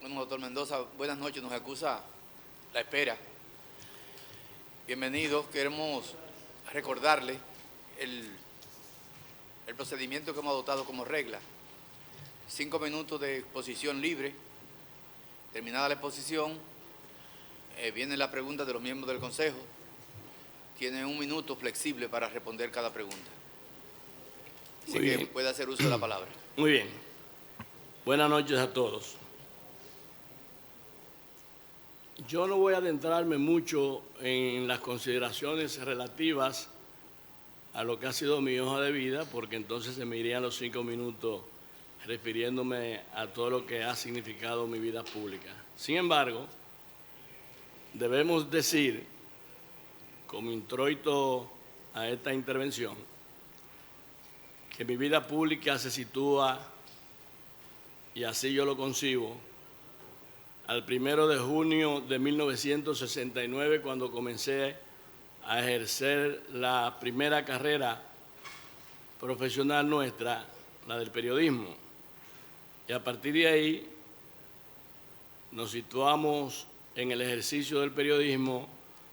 Bueno, doctor Mendoza, buenas noches. Nos acusa la espera. Bienvenidos. Queremos recordarle el procedimiento que hemos adoptado como regla. 5 minutos de exposición libre. Terminada la exposición, viene la pregunta de los miembros del Consejo. Tienen 1 minuto flexible para responder cada pregunta. Así que puede hacer uso de la palabra. Muy bien. Buenas noches a todos. Yo no voy a adentrarme mucho en las consideraciones relativas a lo que ha sido mi hoja de vida, porque entonces se me irían los 5 minutos refiriéndome a todo lo que ha significado mi vida pública. Sin embargo, debemos decir, como introito a esta intervención, que mi vida pública se sitúa, y así yo lo concibo, al 1 de junio de 1969, cuando comencé a ejercer la primera carrera profesional nuestra, la del periodismo. Y a partir de ahí nos situamos en el ejercicio del periodismo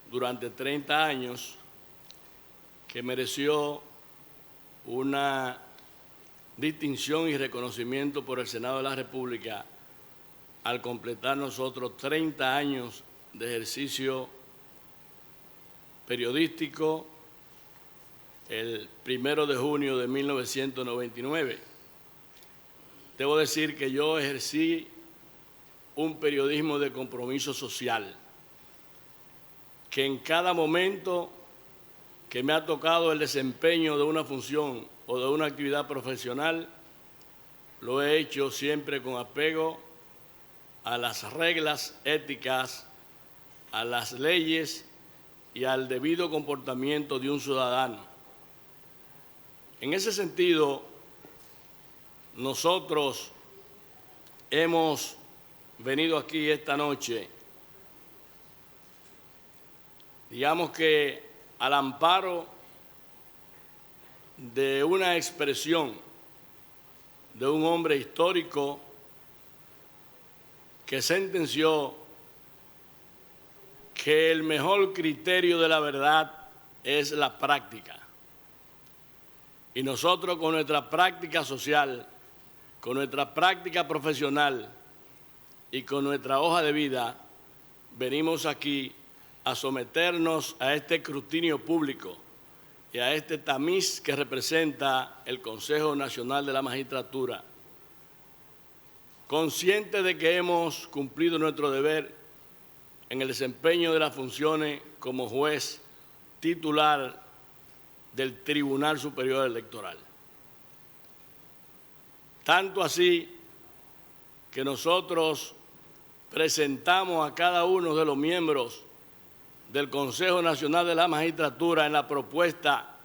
durante 30 años, que mereció una distinción y reconocimiento por el Senado de la República al completar nosotros 30 años de ejercicio periodístico el 1 de junio de 1999. Debo decir que yo ejercí un periodismo de compromiso social, que en cada momento que me ha tocado el desempeño de una función o de una actividad profesional, lo he hecho siempre con apego a las reglas éticas, a las leyes y al debido comportamiento de un ciudadano. En ese sentido, nosotros hemos venido aquí esta noche, digamos que al amparo de una expresión de un hombre histórico que sentenció que el mejor criterio de la verdad es la práctica. Y nosotros, con nuestra práctica social, con nuestra práctica profesional y con nuestra hoja de vida, venimos aquí a someternos a este escrutinio público y a este tamiz que representa el Consejo Nacional de la Magistratura, consciente de que hemos cumplido nuestro deber en el desempeño de las funciones como juez titular del Tribunal Superior Electoral. Tanto así que nosotros presentamos a cada uno de los miembros del Consejo Nacional de la Magistratura en la propuesta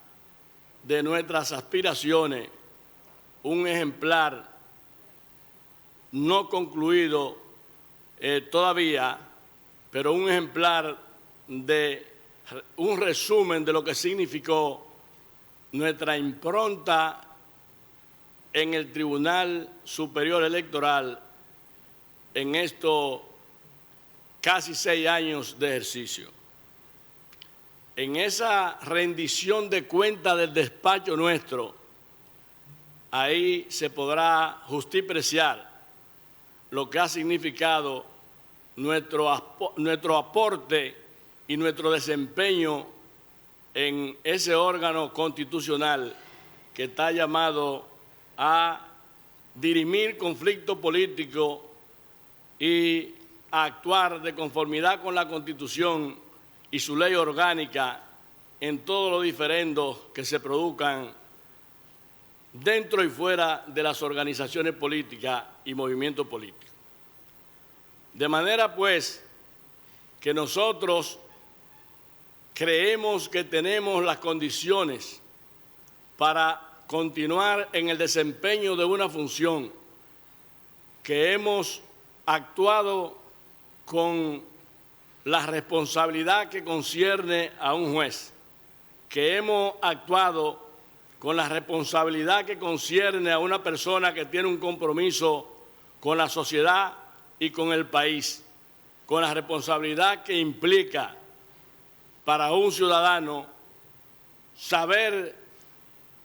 de nuestras aspiraciones un ejemplar no concluido todavía, pero un ejemplar de un resumen de lo que significó nuestra impronta en el Tribunal Superior Electoral en estos casi 6 años de ejercicio. En esa rendición de cuentas del despacho nuestro, ahí se podrá justipreciar lo que ha significado nuestro aporte y nuestro desempeño en ese órgano constitucional que está llamado a dirimir conflictos políticos y a actuar de conformidad con la Constitución y su ley orgánica en todos los diferendos que se produzcan dentro y fuera de las organizaciones políticas y movimientos políticos. De manera, pues, que nosotros creemos que tenemos las condiciones para continuar en el desempeño de una función, que hemos actuado con la responsabilidad que concierne a un juez, que hemos actuado con la responsabilidad que concierne a una persona que tiene un compromiso con la sociedad y con el país, con la responsabilidad que implica para un ciudadano saber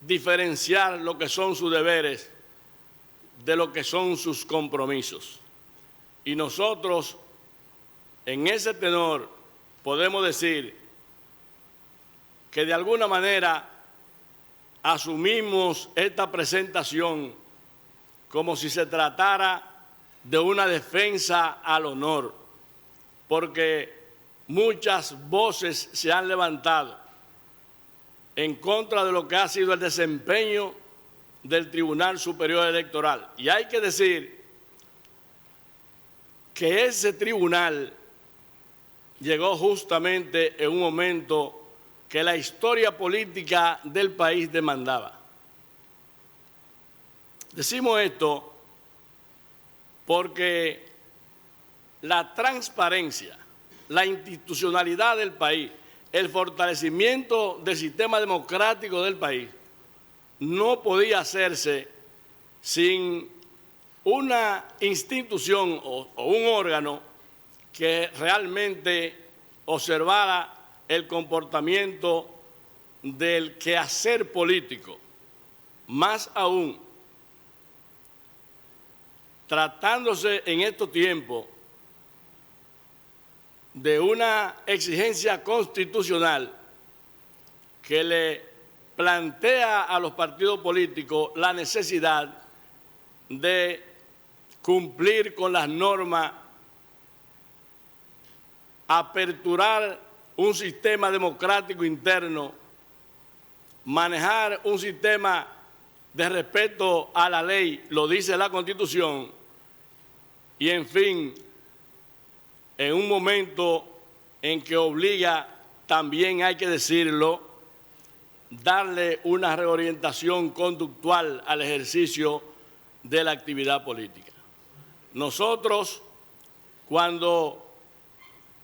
diferenciar lo que son sus deberes de lo que son sus compromisos. Y nosotros, en ese tenor, podemos decir que de alguna manera asumimos esta presentación como si se tratara de una defensa al honor, porque muchas voces se han levantado en contra de lo que ha sido el desempeño del Tribunal Superior Electoral. Y hay que decir que ese tribunal llegó justamente en un momento que la historia política del país demandaba. Decimos esto porque la transparencia, la institucionalidad del país, el fortalecimiento del sistema democrático del país no podía hacerse sin una institución o un órgano que realmente observara el comportamiento del quehacer político. Más aún, tratándose en estos tiempos de una exigencia constitucional que le plantea a los partidos políticos la necesidad de cumplir con las normas, aperturar un sistema democrático interno, manejar un sistema de respeto a la ley, lo dice la Constitución, y en fin, en un momento en que obliga, también hay que decirlo, darle una reorientación conductual al ejercicio de la actividad política. Nosotros, cuando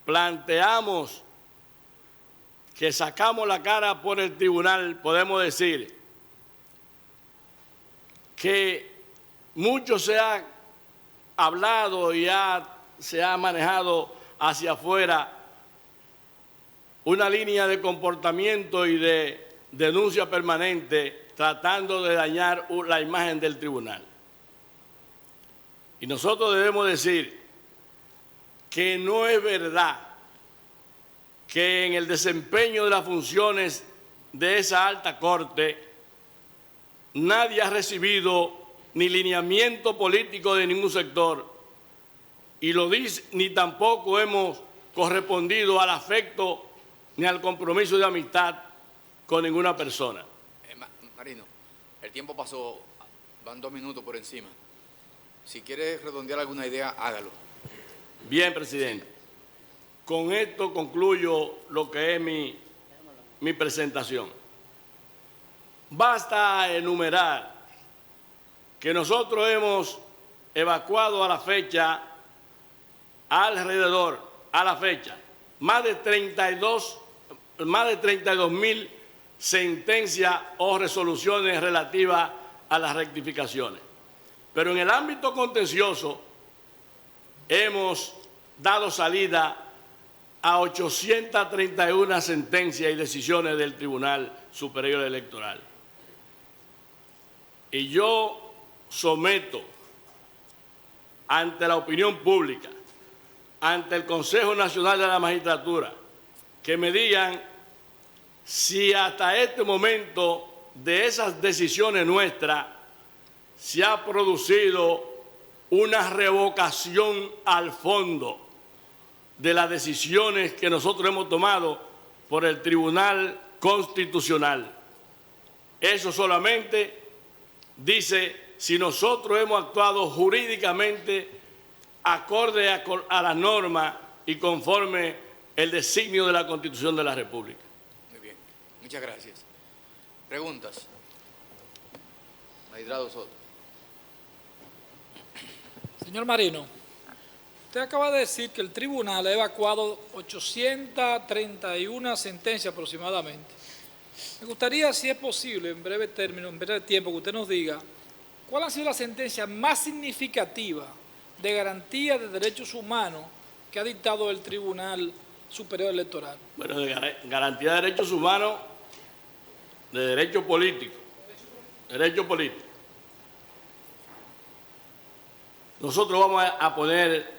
planteamos que sacamos la cara por el tribunal, podemos decir que mucho se ha hablado y se ha manejado hacia afuera una línea de comportamiento y de denuncia permanente tratando de dañar la imagen del tribunal. Y nosotros debemos decir que no es verdad que en el desempeño de las funciones de esa alta corte nadie ha recibido ni lineamiento político de ningún sector, y lo dice, ni tampoco hemos correspondido al afecto ni al compromiso de amistad con ninguna persona. Marino, el tiempo pasó, van 2 minutos por encima. Si quiere redondear alguna idea, hágalo. Bien, presidente. Con esto concluyo lo que es mi presentación. Basta enumerar que nosotros hemos evacuado a la fecha, más de 32.000 sentencias o resoluciones relativas a las rectificaciones. Pero en el ámbito contencioso hemos dado salida a 831 sentencias y decisiones del Tribunal Superior Electoral. Y yo someto ante la opinión pública, ante el Consejo Nacional de la Magistratura, que me digan si hasta este momento de esas decisiones nuestras se ha producido una revocación al fondo de las decisiones que nosotros hemos tomado por el Tribunal Constitucional. Eso solamente dice si nosotros hemos actuado jurídicamente acorde a la norma y conforme el designio de la Constitución de la República. Muy bien, muchas gracias. ¿Preguntas? Magistrado Soto. Señor Marino, usted acaba de decir que el tribunal ha evacuado 831 sentencias aproximadamente. Me gustaría, si es posible, en breve término, en breve tiempo, que usted nos diga cuál ha sido la sentencia más significativa de garantía de derechos humanos que ha dictado el Tribunal Superior Electoral? Bueno, de garantía de derechos humanos, de derecho político. Derecho político. Nosotros vamos a poner,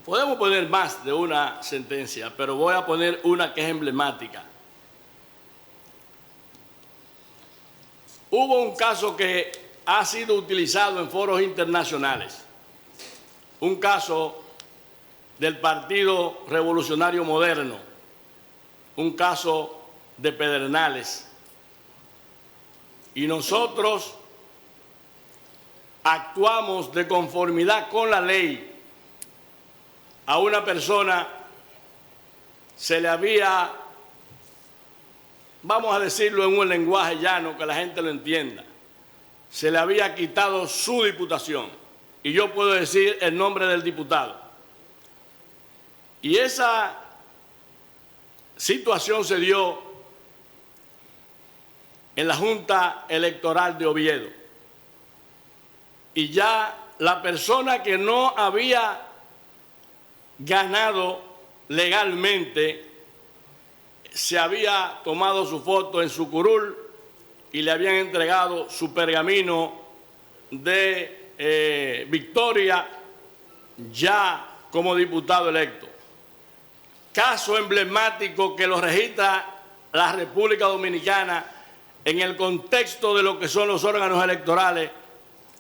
podemos poner más de una sentencia, pero voy a poner una que es emblemática. Hubo un caso que ha sido utilizado en foros internacionales, un caso del Partido Revolucionario Moderno, un caso de Pedernales, y nosotros actuamos de conformidad con la ley. A una persona se le había, vamos a decirlo en un lenguaje llano que la gente lo entienda, se le había quitado su diputación, y yo puedo decir el nombre del diputado. Y esa situación se dio en la Junta Electoral de Oviedo. Y ya la persona que no había ganado legalmente se había tomado su foto en su curul y le habían entregado su pergamino de victoria ya como diputado electo. Caso emblemático que lo registra la República Dominicana en el contexto de lo que son los órganos electorales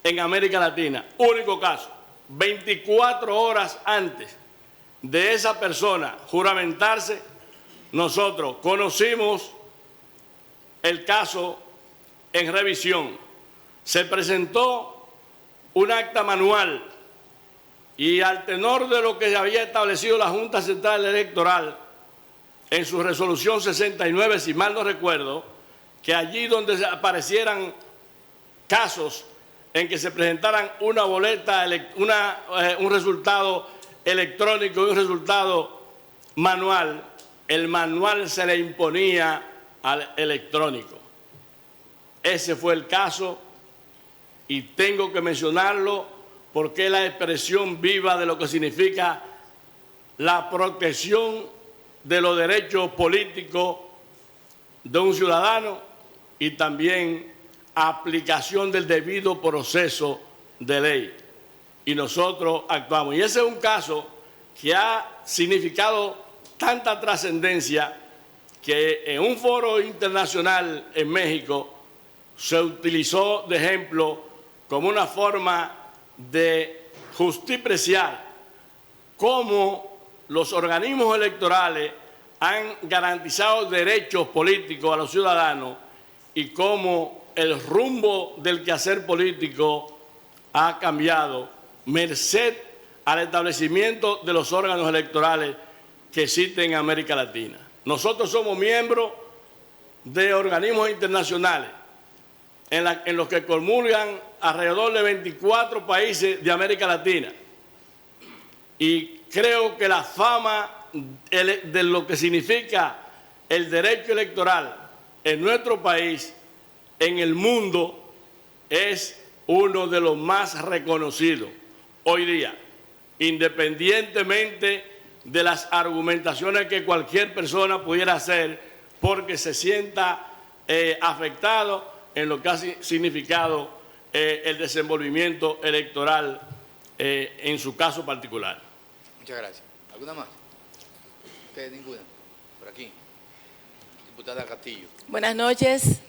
en América Latina. Único caso, 24 horas antes de esa persona juramentarse, nosotros conocimos el caso en revisión. Se presentó un acta manual y al tenor de lo que había establecido la Junta Central Electoral en su resolución 69, si mal no recuerdo, que allí donde aparecieran casos en que se presentaran una boleta, un resultado electrónico y un resultado manual, el manual se le imponía al electrónico. Ese fue el caso y tengo que mencionarlo porque es la expresión viva de lo que significa la protección de los derechos políticos de un ciudadano y también aplicación del debido proceso de ley. Y nosotros actuamos. Y ese es un caso que ha significado tanta trascendencia que en un foro internacional en México se utilizó de ejemplo como una forma de justipreciar cómo los organismos electorales han garantizado derechos políticos a los ciudadanos y cómo el rumbo del quehacer político ha cambiado merced al establecimiento de los órganos electorales que existen en América Latina. Nosotros somos miembros de organismos internacionales en los que comulgan alrededor de 24 países de América Latina. Y creo que la fama de lo que significa el derecho electoral en nuestro país, en el mundo, es uno de los más reconocidos hoy día, independientemente de las argumentaciones que cualquier persona pudiera hacer porque se sienta afectado en lo que ha significado el desenvolvimiento electoral en su caso particular. Muchas gracias. ¿Alguna más? ¿Usted ninguna? Por aquí. Diputada Castillo. Buenas noches,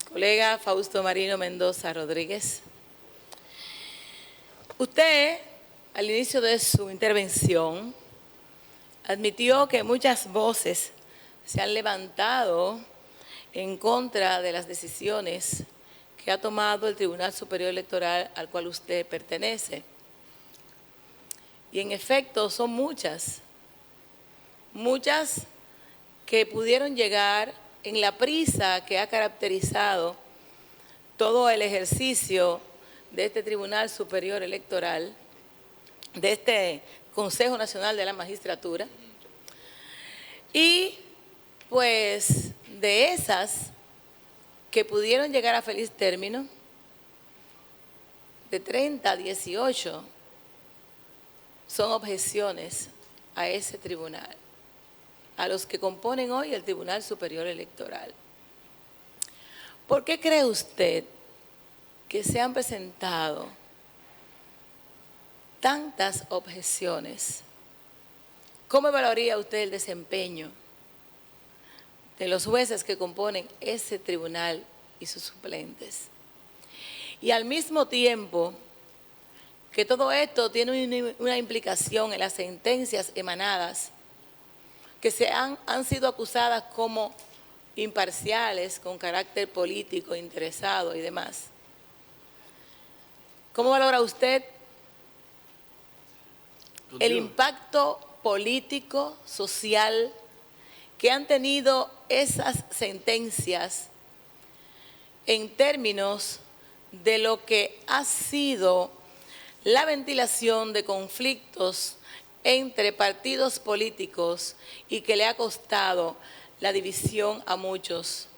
colega Fausto Marino Mendoza Rodríguez. Usted, al inicio de su intervención, admitió que muchas voces se han levantado en contra de las decisiones que ha tomado el Tribunal Superior Electoral al cual usted pertenece. Y en efecto son muchas que pudieron llegar en la prisa que ha caracterizado todo el ejercicio de este Tribunal Superior Electoral, de este Consejo Nacional de la Magistratura. Y pues de esas que pudieron llegar a feliz término, de 30 a 18 son objeciones a ese tribunal, a los que componen hoy el Tribunal Superior Electoral. ¿Por qué cree usted que se han presentado tantas objeciones? ¿Cómo evaluaría usted el desempeño de los jueces que componen ese tribunal y sus suplentes? Y al mismo tiempo que todo esto tiene una implicación en las sentencias emanadas que han sido acusadas como imparciales, con carácter político, interesado y demás. ¿Cómo valora usted el impacto político, social, que han tenido esas sentencias en términos de lo que ha sido la ventilación de conflictos entre partidos políticos y que le ha costado la división a muchos?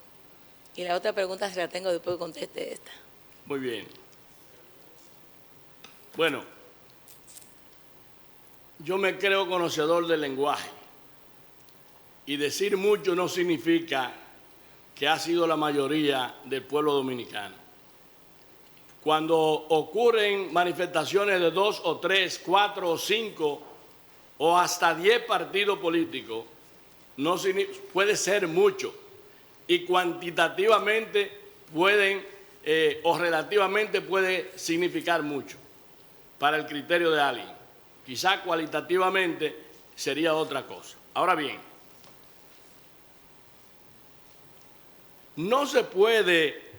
Y la otra pregunta se la tengo después que conteste esta. Muy bien. Bueno, yo me creo conocedor del lenguaje y decir mucho no significa que ha sido la mayoría del pueblo dominicano. Cuando ocurren manifestaciones de 2 o 3, 4 o 5 o hasta 10 partidos políticos, no puede ser mucho y cuantitativamente pueden o relativamente puede significar mucho para el criterio de alguien. Quizá cualitativamente sería otra cosa. Ahora bien, no se puede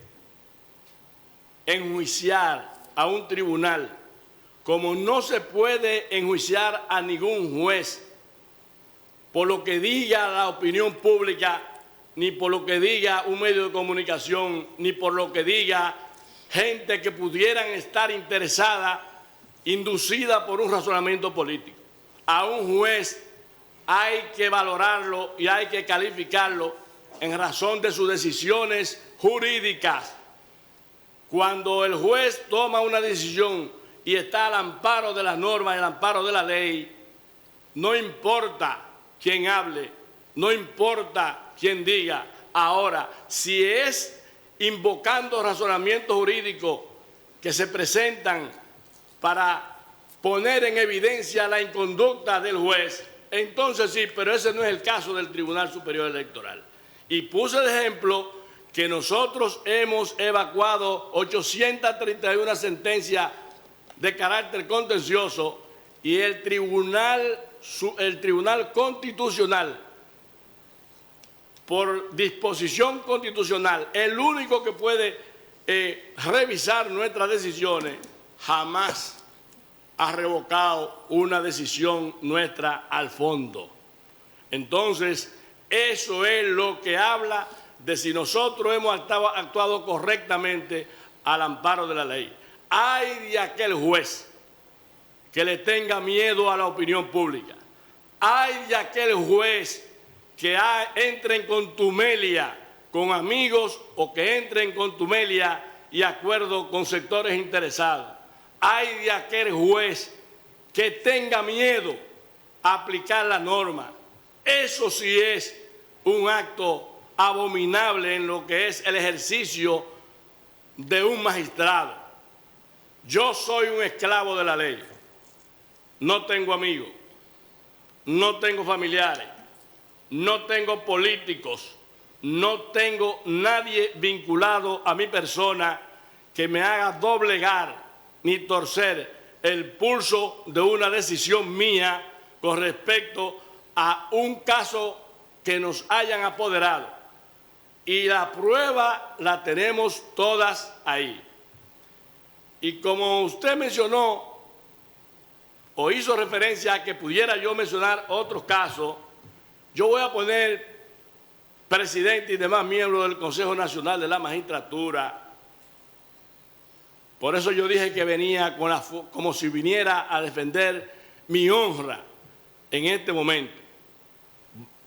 enjuiciar a un tribunal como no se puede enjuiciar a ningún juez por lo que diga la opinión pública, ni por lo que diga un medio de comunicación, ni por lo que diga gente que pudieran estar interesada, inducida por un razonamiento político. A un juez hay que valorarlo y hay que calificarlo en razón de sus decisiones jurídicas. Cuando el juez toma una decisión y está al amparo de las normas, al amparo de la ley, no importa quién hable, no importa quién diga. Ahora, si es invocando razonamientos jurídicos que se presentan para poner en evidencia la inconducta del juez, entonces sí, pero ese no es el caso del Tribunal Superior Electoral. Y puse de ejemplo que nosotros hemos evacuado 831 sentencias de carácter contencioso y el Tribunal Constitucional, por disposición constitucional, el único que puede revisar nuestras decisiones, jamás ha revocado una decisión nuestra al fondo. Entonces, eso es lo que habla de si nosotros hemos actuado correctamente al amparo de la ley. Ay de aquel juez que le tenga miedo a la opinión pública. Ay de aquel juez que entre en contumelia con amigos o que entre en contumelia y acuerdo con sectores interesados. Ay de aquel juez que tenga miedo a aplicar la norma. Eso sí es un acto abominable en lo que es el ejercicio de un magistrado. Yo soy un esclavo de la ley. No tengo amigos, no tengo familiares, no tengo políticos, no tengo nadie vinculado a mi persona que me haga doblegar ni torcer el pulso de una decisión mía con respecto a un caso que nos hayan apoderado. Y la prueba la tenemos todas ahí. Y como usted mencionó o hizo referencia a que pudiera yo mencionar otros casos, yo voy a poner presidente y demás miembros del Consejo Nacional de la Magistratura. Por eso yo dije que venía como si viniera a defender mi honra en este momento,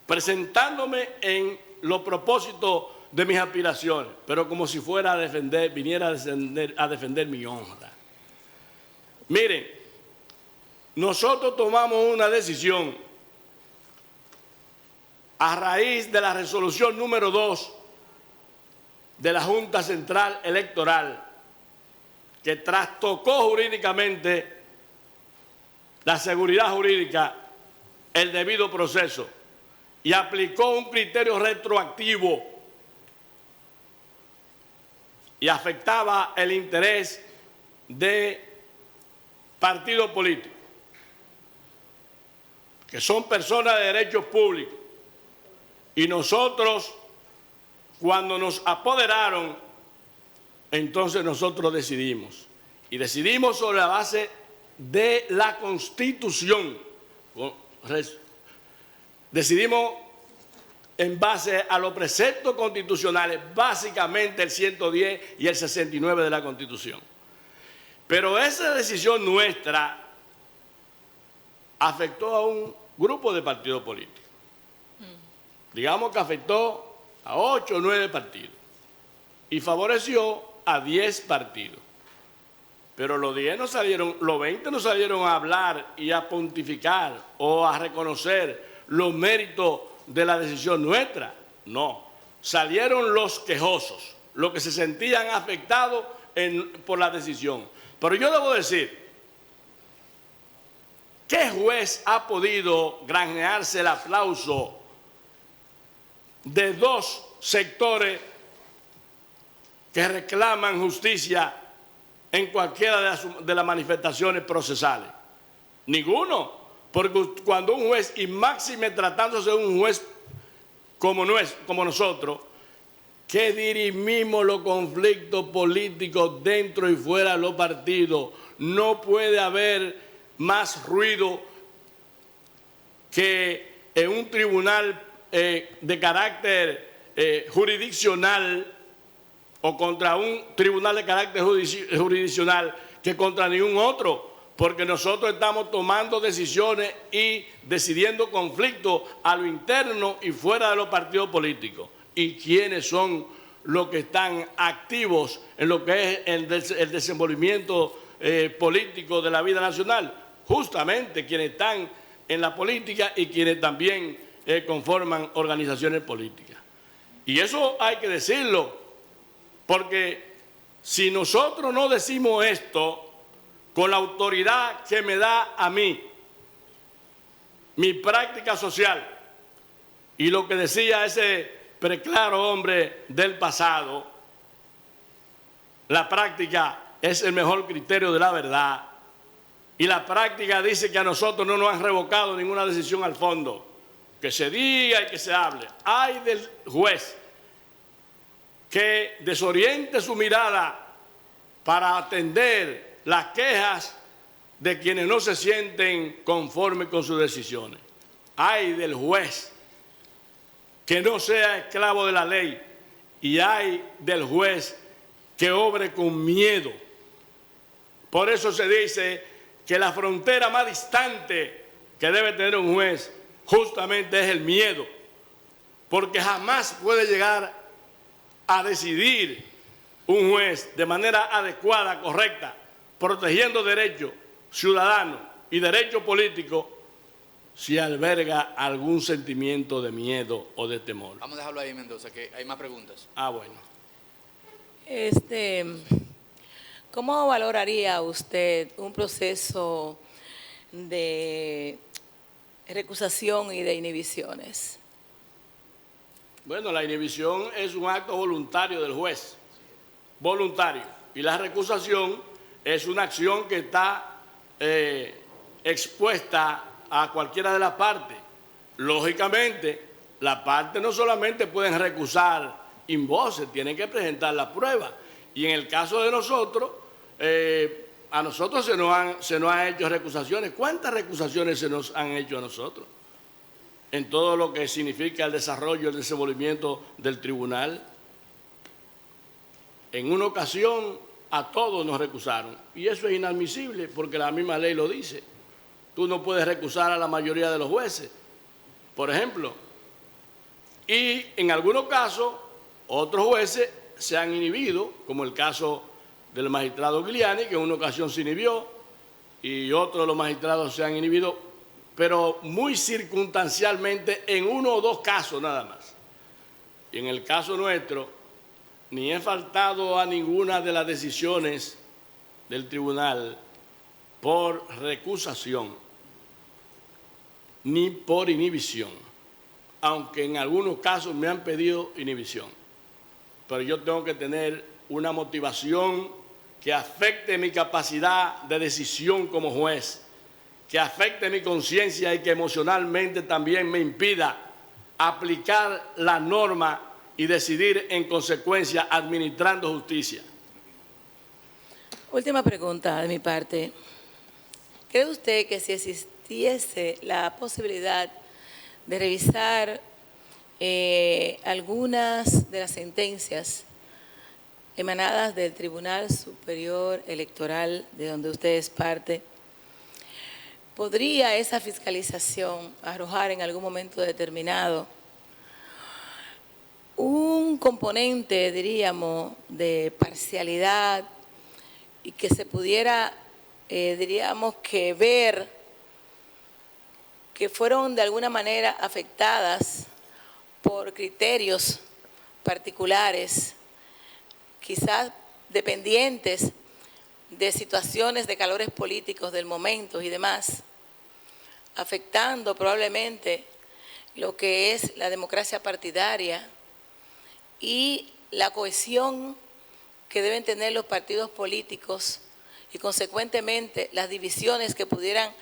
presentándome en los propósitos de mis aspiraciones, pero como si fuera a defender, viniera a defender mi honra. Miren, nosotros tomamos una decisión a raíz de la resolución número 2 de la Junta Central Electoral, que trastocó jurídicamente la seguridad jurídica, el debido proceso, y aplicó un criterio retroactivo y afectaba el interés de partidos políticos, que son personas de derechos públicos. Y nosotros, cuando nos apoderaron, entonces nosotros decidimos. Y decidimos sobre la base de la Constitución. Decidimos en base a los preceptos constitucionales, básicamente el 110 y el 69 de la Constitución. Pero esa decisión nuestra afectó a un grupo de partidos políticos. Digamos que afectó a 8 o 9 partidos y favoreció a 10 partidos. Pero los 10 no salieron, los 20 no salieron a hablar y a pontificar o a reconocer los méritos de la decisión nuestra. No, salieron los quejosos, los que se sentían afectados por la decisión. Pero yo debo decir, ¿qué juez ha podido granjearse el aplauso de 2 sectores que reclaman justicia en cualquiera de las manifestaciones procesales? Ninguno, porque cuando un juez, y máxime tratándose de un juez como nosotros, que dirimimos los conflictos políticos dentro y fuera de los partidos, no puede haber más ruido que en un tribunal de carácter jurisdiccional o contra un tribunal de carácter jurisdiccional que contra ningún otro, porque nosotros estamos tomando decisiones y decidiendo conflictos a lo interno y fuera de los partidos políticos. ¿Y quiénes son los que están activos en lo que es el desenvolvimiento político de la vida nacional? Justamente quienes están en la política y quienes también conforman organizaciones políticas. Y eso hay que decirlo, porque si nosotros no decimos esto con la autoridad que me da a mí, mi práctica social, y lo que decía ese preclaro hombre del pasado, la práctica es el mejor criterio de la verdad, y la práctica dice que a nosotros no nos han revocado ninguna decisión al fondo. Que se diga y que se hable. Ay del juez que desoriente su mirada para atender las quejas de quienes no se sienten conformes con sus decisiones. Ay del juez que no sea esclavo de la ley, y ay del juez que obre con miedo. Por eso se dice que la frontera más distante que debe tener un juez justamente es el miedo, porque jamás puede llegar a decidir un juez de manera adecuada, correcta, protegiendo derechos ciudadanos y derechos políticos si alberga algún sentimiento de miedo o de temor. Vamos a dejarlo ahí, Mendoza, que hay más preguntas. Ah, bueno. ¿Cómo valoraría usted un proceso de recusación y de inhibiciones? Bueno, la inhibición es un acto voluntario del juez, voluntario, y la recusación es una acción que está expuesta a cualquiera de las partes. Lógicamente, las partes no solamente pueden recusar in voce, tienen que presentar la prueba. Y en el caso de nosotros, a nosotros se nos han hecho recusaciones. ¿Cuántas recusaciones se nos han hecho a nosotros? En todo lo que significa el desarrollo, el desenvolvimiento del tribunal. En una ocasión a todos nos recusaron. Y eso es inadmisible porque la misma ley lo dice. Tú no puedes recusar a la mayoría de los jueces, por ejemplo. Y en algunos casos, otros jueces se han inhibido, como el caso del magistrado Giuliani, que en una ocasión se inhibió, y otros de los magistrados se han inhibido, pero muy circunstancialmente en 1 o 2 casos nada más. Y en el caso nuestro, ni he faltado a ninguna de las decisiones del tribunal por recusación, ni por inhibición, aunque en algunos casos me han pedido inhibición. Pero yo tengo que tener una motivación que afecte mi capacidad de decisión como juez, que afecte mi conciencia y que emocionalmente también me impida aplicar la norma y decidir en consecuencia administrando justicia. Última pregunta de mi parte. ¿Cree usted que si existiese la posibilidad de revisar algunas de las sentencias emanadas del Tribunal Superior Electoral, de donde usted es parte, podría esa fiscalización arrojar en algún momento determinado un componente, diríamos, de parcialidad y que se pudiera, diríamos, que ver que fueron de alguna manera afectadas por criterios particulares, quizás dependientes de situaciones de calores políticos del momento y demás, afectando probablemente lo que es la democracia partidaria y la cohesión que deben tener los partidos políticos y consecuentemente las divisiones que pudieran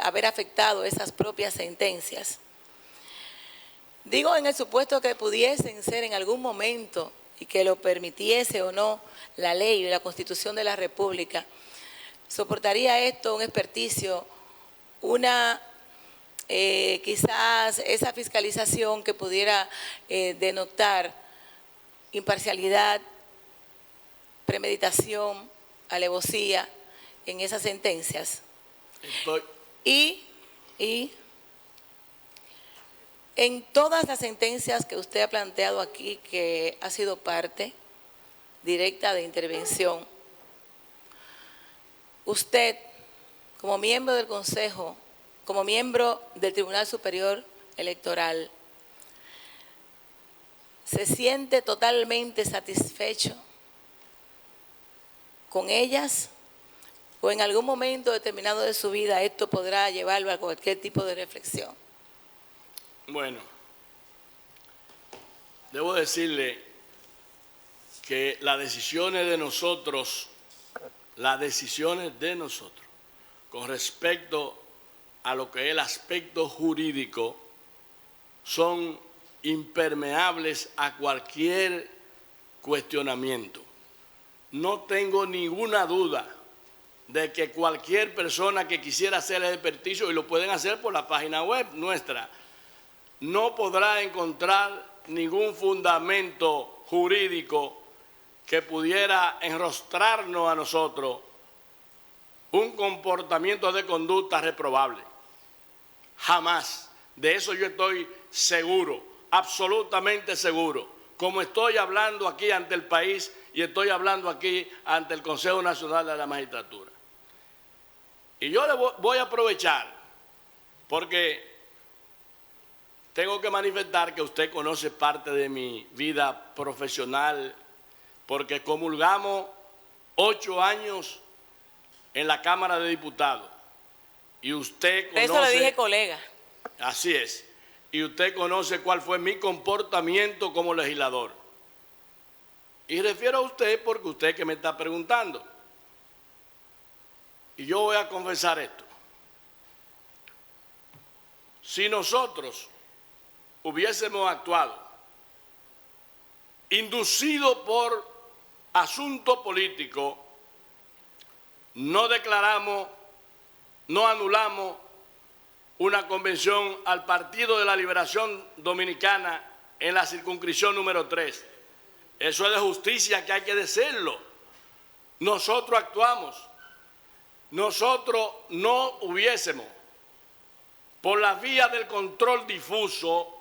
haber afectado esas propias sentencias. Digo en el supuesto que pudiesen ser en algún momento y que lo permitiese o no la ley y la Constitución de la República, ¿soportaría esto un experticio, quizás esa fiscalización que pudiera denotar imparcialidad, premeditación, alevosía en esas sentencias? Y en todas las sentencias que usted ha planteado aquí, que ha sido parte directa de intervención, usted, como miembro del Consejo, como miembro del Tribunal Superior Electoral, ¿se siente totalmente satisfecho con ellas? ¿O en algún momento determinado de su vida esto podrá llevarlo a cualquier tipo de reflexión? Bueno, debo decirle que las decisiones de nosotros con respecto a lo que es el aspecto jurídico son impermeables a cualquier cuestionamiento. No tengo ninguna duda de que cualquier persona que quisiera hacer el experticio, y lo pueden hacer por la página web nuestra, no podrá encontrar ningún fundamento jurídico que pudiera enrostrarnos a nosotros un comportamiento de conducta reprobable. Jamás. De eso yo estoy seguro, absolutamente seguro. Como estoy hablando aquí ante el país y estoy hablando aquí ante el Consejo Nacional de la Magistratura. Y yo le voy a aprovechar, porque tengo que manifestar que usted conoce parte de mi vida profesional, porque comulgamos 8 años en la Cámara de Diputados. Y usted conoce... Eso le dije colega. Así es. Y usted conoce cuál fue mi comportamiento como legislador. Y refiero a usted porque usted que me está preguntando. Y yo voy a confesar esto. Si nosotros hubiésemos actuado inducido por asunto político, no declaramos, no anulamos una convención al Partido de la Liberación Dominicana en la circunscripción número 3. Eso es de justicia, que hay que decirlo. Nosotros actuamos. Nosotros no hubiésemos, por la vía del control difuso,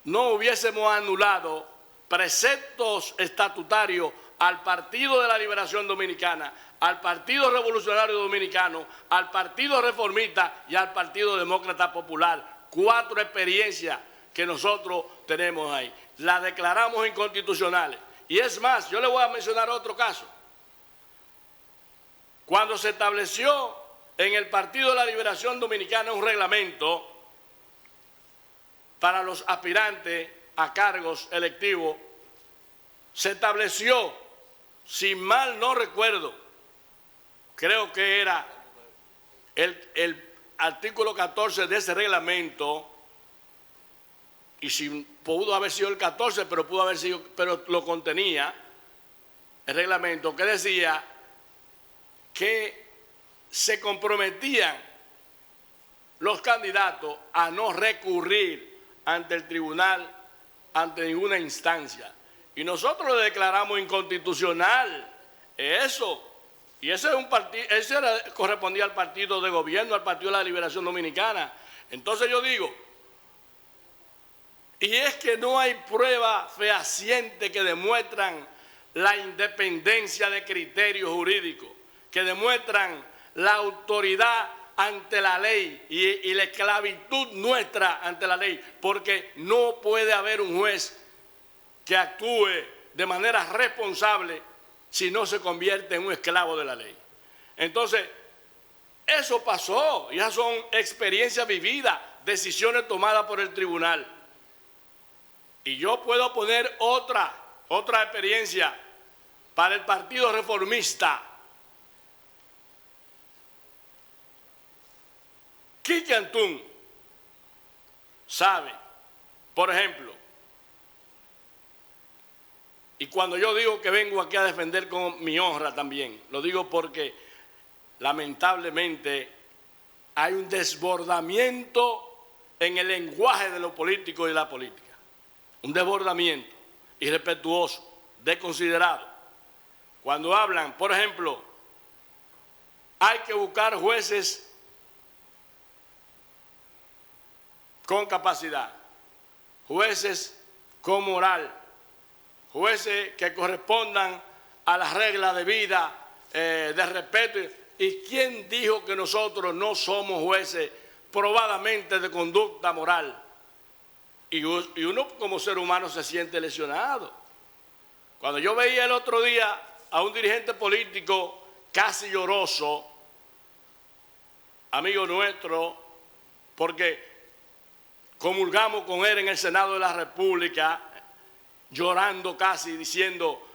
no hubiésemos anulado preceptos estatutarios al Partido de la Liberación Dominicana, al Partido Revolucionario Dominicano, al Partido Reformista y al Partido Demócrata Popular. 4 experiencias que nosotros tenemos ahí. Las declaramos inconstitucionales. Y es más, yo le voy a mencionar otro caso. Cuando se estableció en el Partido de la Liberación Dominicana un reglamento para los aspirantes a cargos electivos, se estableció, si mal no recuerdo, creo que era el artículo 14 de ese reglamento, y si pudo haber sido el 14, pero pudo haber sido, pero lo contenía el reglamento, que decía que se comprometían los candidatos a no recurrir ante el tribunal, ante ninguna instancia. Y nosotros le declaramos inconstitucional eso. Y ese correspondía al partido de gobierno, al Partido de la Liberación Dominicana. Entonces yo digo, y es que no hay pruebas fehacientes que demuestran la independencia de criterios jurídicos, que demuestran la autoridad ante la ley y la esclavitud nuestra ante la ley, porque no puede haber un juez que actúe de manera responsable si no se convierte en un esclavo de la ley. Entonces, eso pasó, y esas son experiencias vividas, decisiones tomadas por el tribunal. Y yo puedo poner otra experiencia para el Partido Reformista. Quique Antún sabe, por ejemplo, y cuando yo digo que vengo aquí a defender con mi honra también, lo digo porque lamentablemente hay un desbordamiento en el lenguaje de lo político y de la política. Un desbordamiento irrespetuoso, desconsiderado. Cuando hablan, por ejemplo, hay que buscar jueces con capacidad, jueces con moral, jueces que correspondan a las reglas de vida, de respeto. ¿Y quién dijo que nosotros no somos jueces probadamente de conducta moral? Y uno como ser humano se siente lesionado. Cuando yo veía el otro día a un dirigente político casi lloroso, amigo nuestro, porque comulgamos con él en el Senado de la República, llorando casi, diciendo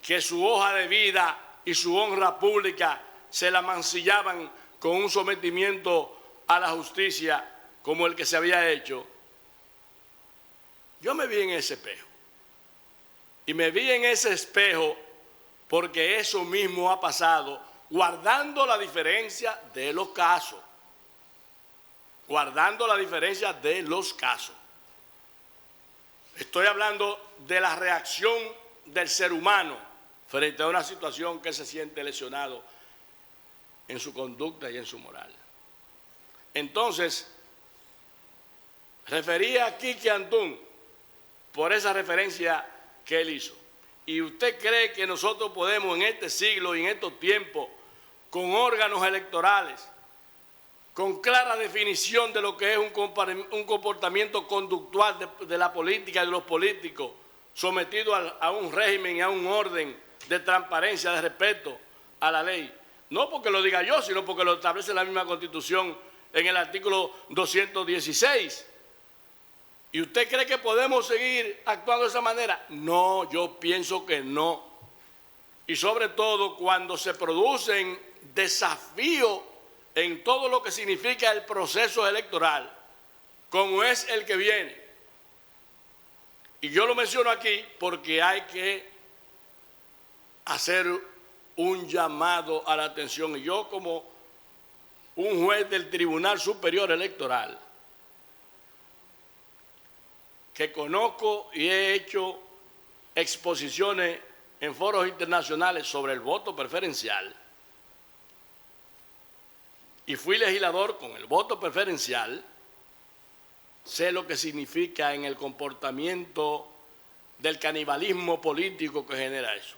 que su hoja de vida y su honra pública se la mancillaban con un sometimiento a la justicia como el que se había hecho. Yo me vi en ese espejo. Y me vi en ese espejo porque eso mismo ha pasado, guardando la diferencia de los casos. Guardando la diferencia de los casos. Estoy hablando de la reacción del ser humano frente a una situación que se siente lesionado en su conducta y en su moral. Entonces, refería a Quique Antún por esa referencia que él hizo. ¿Y usted cree que nosotros podemos en este siglo y en estos tiempos, con órganos electorales, con clara definición de lo que es un comportamiento conductual de la política y de los políticos, sometido a un régimen y a un orden de transparencia, de respeto a la ley? No porque lo diga yo, sino porque lo establece la misma Constitución en el artículo 216. ¿Y usted cree que podemos seguir actuando de esa manera? No, yo pienso que no. Y sobre todo cuando se producen desafíos en todo lo que significa el proceso electoral, como es el que viene. Y yo lo menciono aquí porque hay que hacer un llamado a la atención. Y yo, como un juez del Tribunal Superior Electoral, que conozco y he hecho exposiciones en foros internacionales sobre el voto preferencial, y fui legislador con el voto preferencial, sé lo que significa en el comportamiento del canibalismo político que genera eso.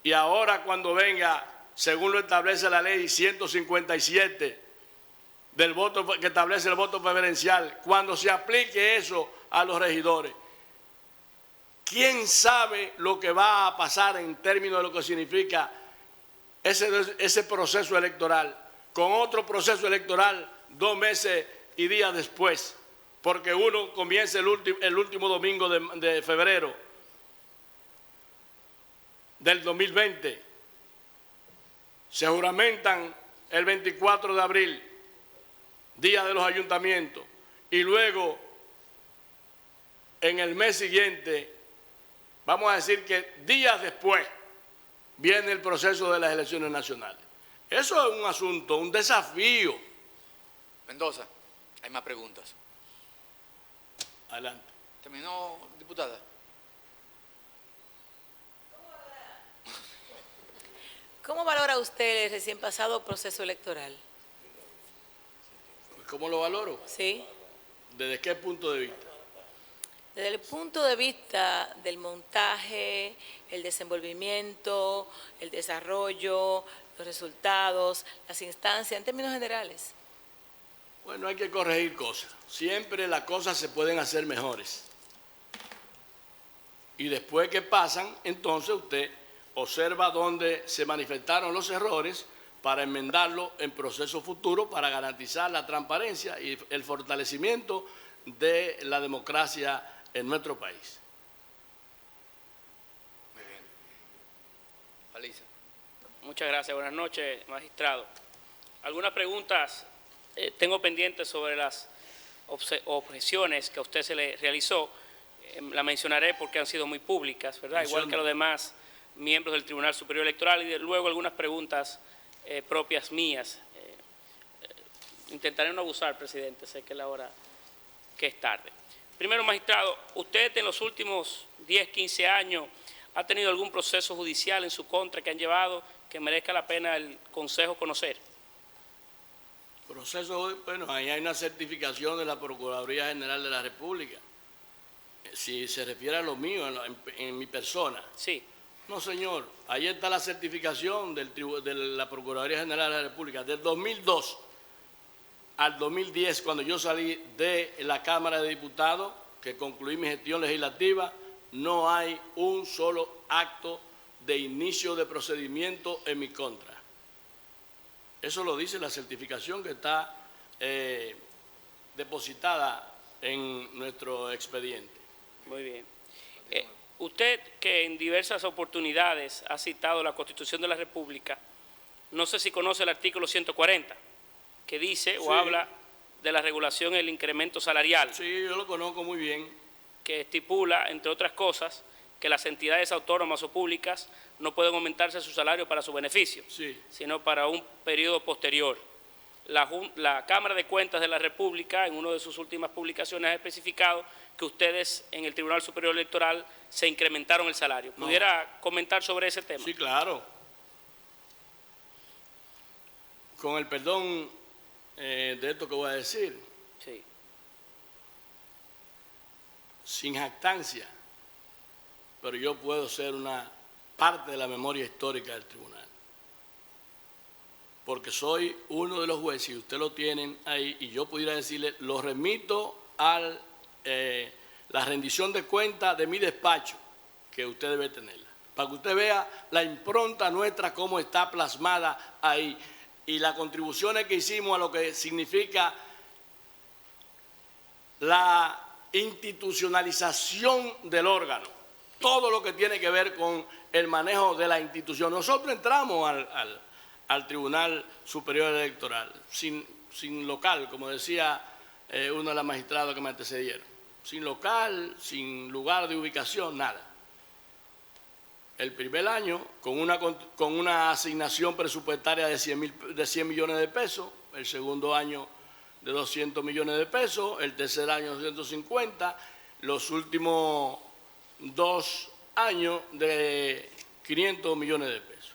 y ahora cuando venga, según lo establece la ley 157 del voto que establece el voto preferencial, cuando se aplique eso a los regidores, ¿quién sabe lo que va a pasar en términos de lo que significa ese proceso electoral, con otro proceso electoral 2 meses y días después? Porque uno comienza el último domingo de febrero del 2020, se juramentan el 24 de abril, día de los ayuntamientos, y luego en el mes siguiente, vamos a decir que días después, viene el proceso de las elecciones nacionales. Eso es un asunto, un desafío. Mendoza, hay más preguntas. Adelante. ¿Terminó, diputada? ¿Cómo valora usted el recién pasado proceso electoral? ¿Cómo lo valoro? Sí. ¿Desde qué punto de vista? Desde el punto de vista del montaje, el desenvolvimiento, el desarrollo, los resultados, las instancias, en términos generales. Bueno, hay que corregir cosas. Siempre las cosas se pueden hacer mejores. Y después que pasan, entonces usted observa dónde se manifestaron los errores para enmendarlo en proceso futuro, para garantizar la transparencia y el fortalecimiento de la democracia en nuestro país. Muy bien. Alisa. Muchas gracias. Buenas noches, magistrado. Algunas preguntas tengo pendientes sobre las objeciones que a usted se le realizó. La mencionaré porque han sido muy públicas, ¿verdad? Igual que los demás miembros del Tribunal Superior Electoral, y luego algunas preguntas propias mías. Intentaré no abusar, presidente, sé que es la hora que es tarde. Primero, magistrado, ¿usted en los últimos 10, 15 años ha tenido algún proceso judicial en su contra que han llevado que merezca la pena el Consejo conocer? Proceso, bueno, ahí hay una certificación de la Procuraduría General de la República. Si se refiere a lo mío, en mi persona. Sí. No, señor, ahí está la certificación de la Procuraduría General de la República. Del 2002 al 2010, cuando yo salí de la Cámara de Diputados, que concluí mi gestión legislativa, no hay un solo acto de inicio de procedimiento en mi contra. Eso lo dice la certificación que está depositada en nuestro expediente. Muy bien. Usted, que en diversas oportunidades ha citado la Constitución de la República, no sé si conoce el artículo 140, que dice o habla de la regulación del incremento salarial. Sí, yo lo conozco muy bien. Que estipula, entre otras cosas, que las entidades autónomas o públicas no pueden aumentarse su salario para su beneficio, sino para un periodo posterior. La Cámara de Cuentas de la República, en una de sus últimas publicaciones, ha especificado que ustedes en el Tribunal Superior Electoral se incrementaron el salario. ¿Pudiera comentar sobre ese tema? Sí, claro. Con el perdón de esto que voy a decir. Sí. Sin jactancia, pero yo puedo ser una parte de la memoria histórica del tribunal. Porque soy uno de los jueces, y usted lo tienen ahí, y yo pudiera decirle, lo remito a la rendición de cuentas de mi despacho, que usted debe tenerla, para que usted vea la impronta nuestra, cómo está plasmada ahí, y las contribuciones que hicimos a lo que significa la institucionalización del órgano, todo lo que tiene que ver con el manejo de la institución. Nosotros entramos al Tribunal Superior Electoral sin local, como decía uno de los magistrados que me antecedieron, sin local, sin lugar de ubicación, nada. El primer año con una asignación presupuestaria de 100 millones de pesos, el segundo año de 200 millones de pesos, el tercer año 250, los últimos 2 años de 500 millones de pesos.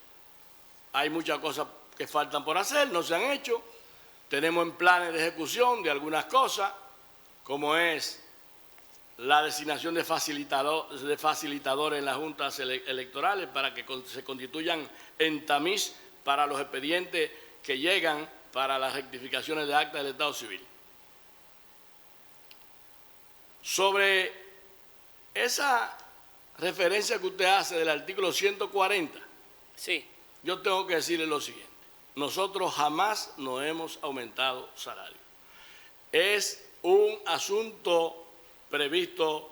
Hay muchas cosas que faltan por hacer, no se han hecho. Tenemos en planes de ejecución de algunas cosas, como es la designación de facilitadores en las juntas electorales para que se constituyan en tamiz para los expedientes que llegan para las rectificaciones de acta del Estado Civil. Sobre esa referencia que usted hace del artículo 140, Sí. yo tengo que decirle lo siguiente. Nosotros jamás nos hemos aumentado salario. Es un asunto previsto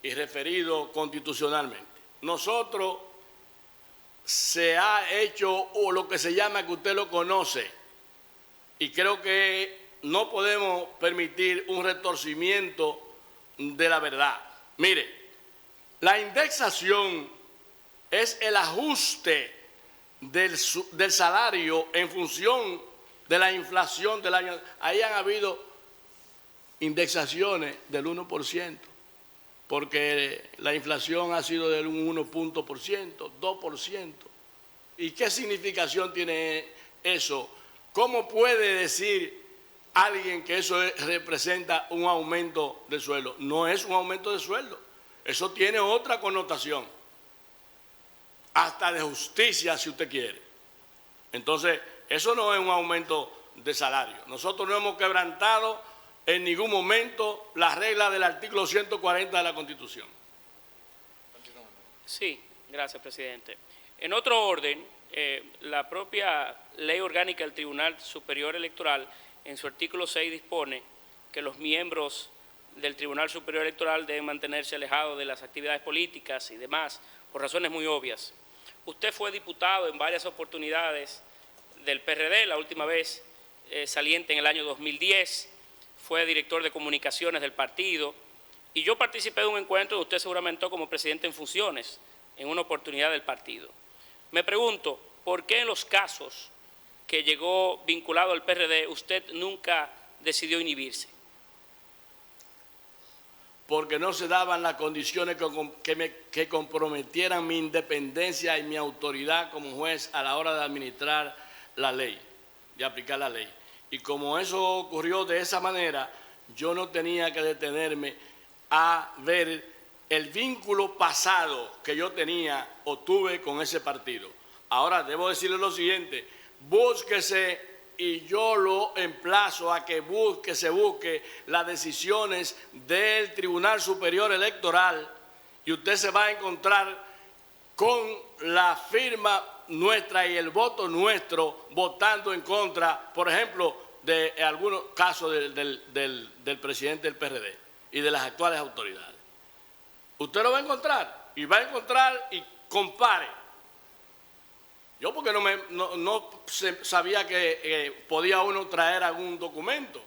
y referido constitucionalmente. Nosotros se ha hecho lo que se llama, que usted lo conoce, y creo que no podemos permitir un retorcimiento de la verdad. Mire, la indexación es el ajuste del salario en función de la inflación del año. Ahí han habido indexaciones del 1%, porque la inflación ha sido del 1%, 2%. ¿Y qué significación tiene eso? ¿Cómo puede decir alguien que eso representa un aumento de sueldo? No es un aumento de sueldo, eso tiene otra connotación, hasta de justicia si usted quiere. Entonces, eso no es un aumento de salario. Nosotros no hemos quebrantado en ningún momento las reglas del artículo 140 de la Constitución. Sí, gracias, presidente. En otro orden, la propia Ley Orgánica del Tribunal Superior Electoral, en su artículo 6, dispone que los miembros del Tribunal Superior Electoral deben mantenerse alejados de las actividades políticas y demás, por razones muy obvias. Usted fue diputado en varias oportunidades del PRD, la última vez saliente en el año 2010, fue director de comunicaciones del partido, y yo participé de un encuentro donde usted seguramente como presidente en funciones, en una oportunidad del partido. Me pregunto, ¿por qué en los casos que llegó vinculado al PRD usted nunca decidió inhibirse? Porque no se daban las condiciones que comprometieran mi independencia y mi autoridad como juez a la hora de administrar la ley, de aplicar la ley. Y como eso ocurrió de esa manera, yo no tenía que detenerme a ver el vínculo pasado que yo tenía o tuve con ese partido. Ahora, debo decirle lo siguiente, búsquese, y yo lo emplazo a que se busque las decisiones del Tribunal Superior Electoral, y usted se va a encontrar con la firma nuestra y el voto nuestro votando en contra, por ejemplo, de algunos casos del presidente del PRD y de las actuales autoridades. Usted lo va a encontrar, y va a encontrar y compare. Yo porque no sabía que podía uno traer algún documento.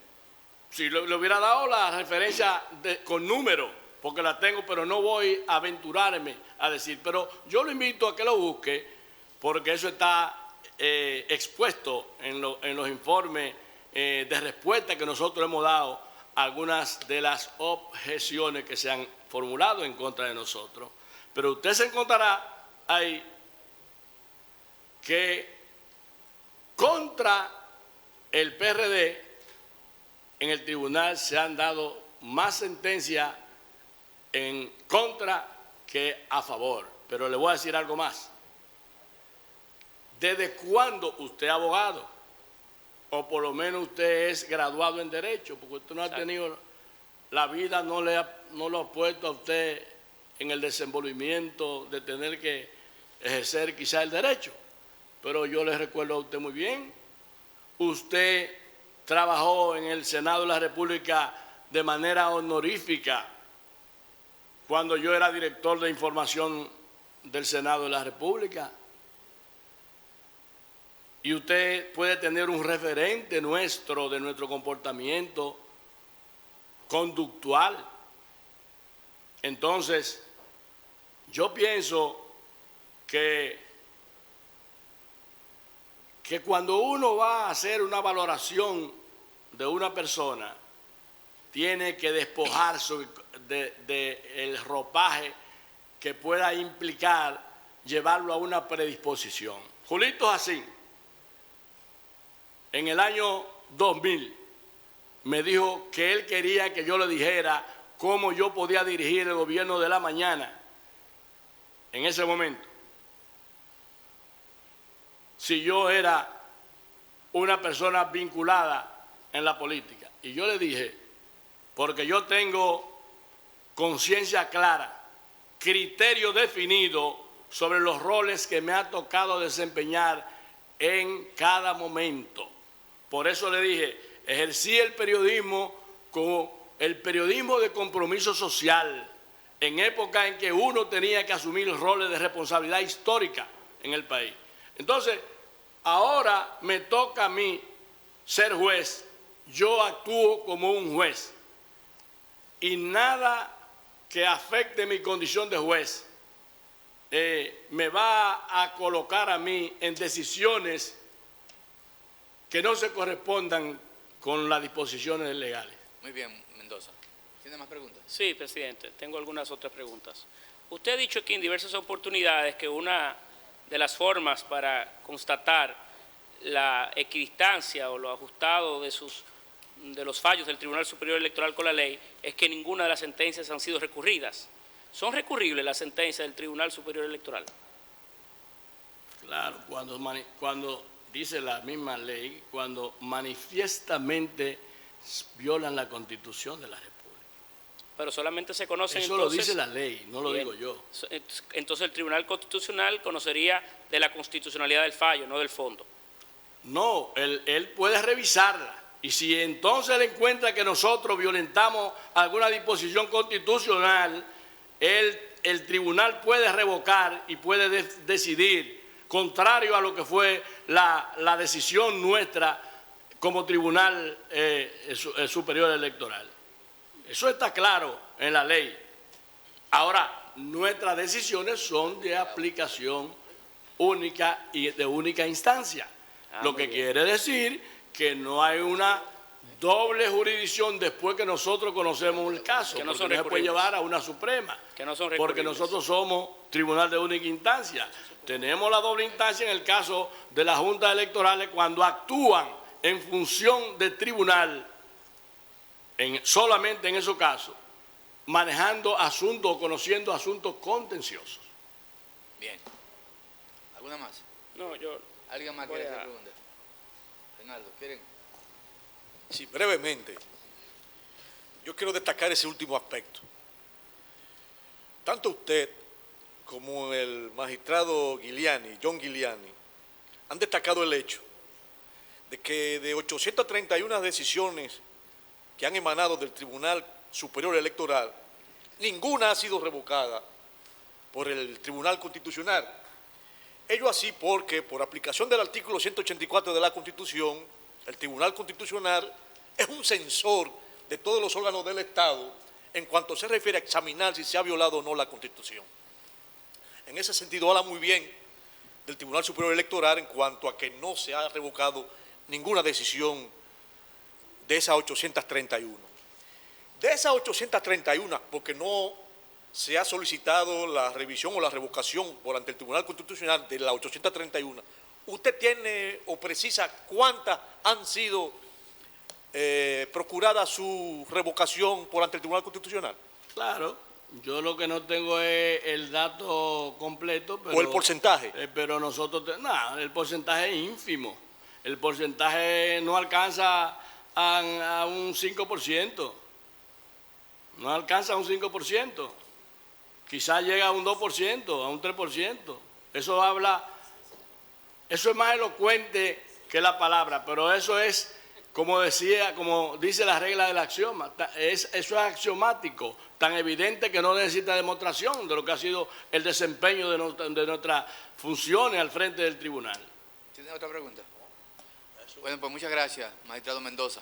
Si le hubiera dado la referencia con número, porque la tengo, pero no voy a aventurarme a decir. Pero yo lo invito a que lo busque, porque eso está expuesto en los informes de respuesta que nosotros hemos dado a algunas de las objeciones que se han formulado en contra de nosotros. Pero usted se encontrará ahí que contra el PRD en el tribunal se han dado más sentencias en contra que a favor. Pero le voy a decir algo más. ¿Desde cuándo usted es abogado? O por lo menos usted es graduado en Derecho, porque usted no ha tenido, la vida no lo ha puesto a usted en el desenvolvimiento de tener que ejercer quizá el derecho. Pero yo le recuerdo a usted muy bien, usted trabajó en el Senado de la República de manera honorífica cuando yo era director de información del Senado de la República. Y usted puede tener un referente nuestro de nuestro comportamiento conductual. Entonces, yo pienso que cuando uno va a hacer una valoración de una persona, tiene que despojarse del ropaje que pueda implicar llevarlo a una predisposición. Julito Jacín, en el año 2000, me dijo que él quería que yo le dijera cómo yo podía dirigir el gobierno de la mañana en ese momento, si yo era una persona vinculada en la política. Y yo le dije, porque yo tengo conciencia clara, criterio definido sobre los roles que me ha tocado desempeñar en cada momento. Por eso le dije, ejercí el periodismo como el periodismo de compromiso social, en época en que uno tenía que asumir roles de responsabilidad histórica en el país. Entonces, ahora me toca a mí ser juez, yo actúo como un juez y nada que afecte mi condición de juez me va a colocar a mí en decisiones que no se correspondan con las disposiciones legales. Muy bien, Mendoza. ¿Tiene más preguntas? Sí, presidente, tengo algunas otras preguntas. Usted ha dicho aquí en diversas oportunidades que una de las formas para constatar la equidistancia o lo ajustado de los fallos del Tribunal Superior Electoral con la ley es que ninguna de las sentencias han sido recurridas. ¿Son recurribles las sentencias del Tribunal Superior Electoral? Claro, cuando dice la misma ley, cuando manifiestamente violan la Constitución de la República. Pero solamente se conocen Eso entonces... lo dice la ley, no lo digo yo. Entonces el Tribunal Constitucional conocería de la constitucionalidad del fallo, no del fondo. No, él puede revisarla. Y si entonces él encuentra que nosotros violentamos alguna disposición constitucional, el tribunal puede revocar y puede decidir, contrario a lo que fue la decisión nuestra como Tribunal Superior Electoral. Eso está claro en la ley. Ahora, nuestras decisiones son de aplicación única y de única instancia. Lo que quiere decir que no hay una doble jurisdicción después que nosotros conocemos el caso, que no se puede llevar a una suprema, porque nosotros somos tribunal de única instancia. Tenemos la doble instancia en el caso de las juntas electorales cuando actúan en función de tribunal, solamente en esos casos, manejando asuntos o conociendo asuntos contenciosos. Bien. ¿Alguna más? No, ¿Alguien más quiere hacer preguntas? Reinaldo, ¿quieren? Sí, brevemente. Yo quiero destacar ese último aspecto. Tanto usted como el magistrado John Giuliani, han destacado el hecho de que de 831 decisiones que han emanado del Tribunal Superior Electoral, ninguna ha sido revocada por el Tribunal Constitucional. Ello así porque, por aplicación del artículo 184 de la Constitución, el Tribunal Constitucional es un censor de todos los órganos del Estado en cuanto se refiere a examinar si se ha violado o no la Constitución. En ese sentido, habla muy bien del Tribunal Superior Electoral en cuanto a que no se ha revocado ninguna decisión de esas 831. De esas 831, porque no se ha solicitado la revisión o la revocación por ante el Tribunal Constitucional de las 831, ¿usted tiene o precisa cuántas han sido procurada su revocación por ante el Tribunal Constitucional? Claro, yo lo que no tengo es el dato completo. Pero, ¿o el porcentaje? Pero nosotros, el porcentaje es ínfimo. El porcentaje no alcanza a un 5%. No alcanza a un 5%. Quizás llega a un 2%, a un 3%. Eso es más elocuente que la palabra, pero eso es, como dice la regla del axioma, eso es axiomático, tan evidente que no necesita demostración de lo que ha sido el desempeño de nuestras funciones al frente del tribunal. ¿Tiene otra pregunta? Bueno, pues muchas gracias, magistrado Mendoza.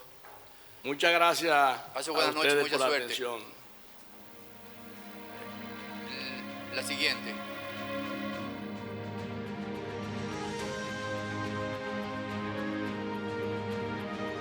Muchas gracias a buenas noches, ustedes mucha por la suerte. atención. La siguiente.